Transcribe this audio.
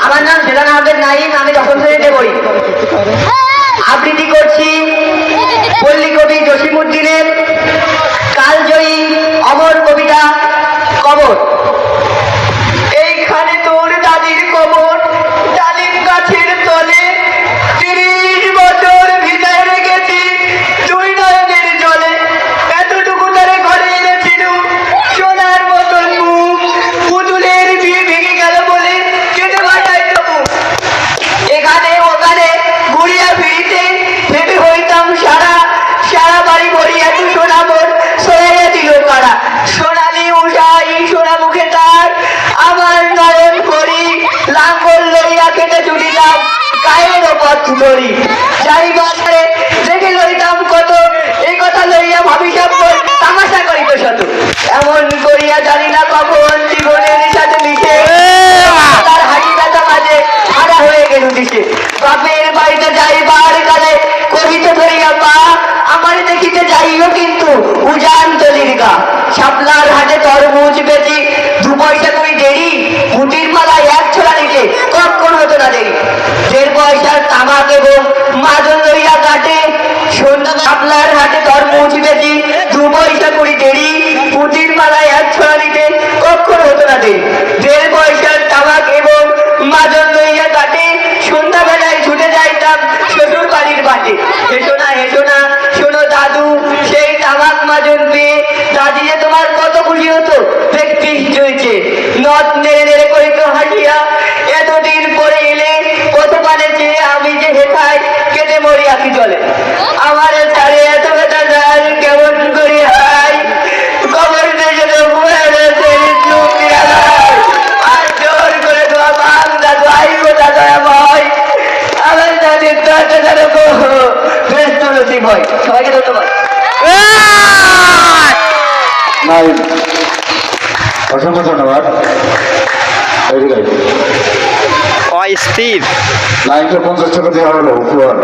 আমার নাম জেলান আহমেদ নাইম, আমি দশম শ্রেণীতে পড়ি। আবৃত্তি করছি পল্লী কবি জসিমউদ্দিনের কালজয়ী অমর কবিতা কবর। এইখানে তোর দাদির কবর, ডালিম গাছের তলে, 30 বছর ভিজায় রেখেছি দুই নয়নের জলে। এতটুকু তারে ঘরে এনেছিল সোনার মতন মুখ, পুতুলের বিয়ে ভেঙে গেল বলে কেটে বাটাই তবু। এখানে ওখানে ঘুরিয়া ফিরিতে ভেবে হইতাম সারা, সারা বাড়ি ভরি এত সোনা মোর সরাইয়া দিল কারা। সোনালি উষাই সোনা মুখে তার, আমার নয়ন করি লাঙ্গল লইয়া কেটে ছুটিলাম গায়ের পথ ধরি। যাই বাজারে দেখে লইতাম কত, এই কথা লইয়া ভাবি সব তামাশা করিত শত। এমন করিয়া জানি না কখন জীবনের সাথে মিশে তার হাসি ব্যথা মাঝে হারা হয়ে গেল দিশে। বাপের বাড়িতে যাইবার কালে কবিত ধরিয়া পা, আমার দেখিতে যাইও কিন্তু উজান তলির গা। শাপলার হাটে তরমুজ বেচি 2 পয়সা করে দেরি, মুটির মালা 1 ছোলা নিতে কখন হতো না দেরি। 1.5 পয়সার তামাক এবং মাজন লইয়া কাটে, সন্ধ্যা শাপলার হাটে তরমুজ বেচি 2 পয়সা করে দেরি, মুটির মালা 1 ছোলা নিতে কখন হতো না দেরি। 1.5 পয়সার তামাক এবং মাজন লইয়া কাটে, সন্ধ্যাবেলায় ছুটে যাইতাম শ্বশুর বাড়ির বাটে। হেসো না শোনো দাদু, সেই তামাক মাজন পেয়ে দাদি যে তোমার কত খুশি হতো দেখতিস চলছে। নদ নেড়ে নেড়ে করিত হাসিয়া, এতদিন পরে এলে কত পানে চেয়ে আমি যে হেথায় কেটে মরি আঁকি চলে। আমার ছাড়ে এত ব্যথা যায় কেমন করি হাই, কবর দেশে আর জোর করে দোয়া বাং দাদু আইবো দাদা ভয়। আমার দাদির ব্যস্ত নসিব হয়। সবাইকে ধন্যবাদ। অসংখ্য ধন্যবাদ। অস্থির 950 টাকা দেওয়া হলো উপহার।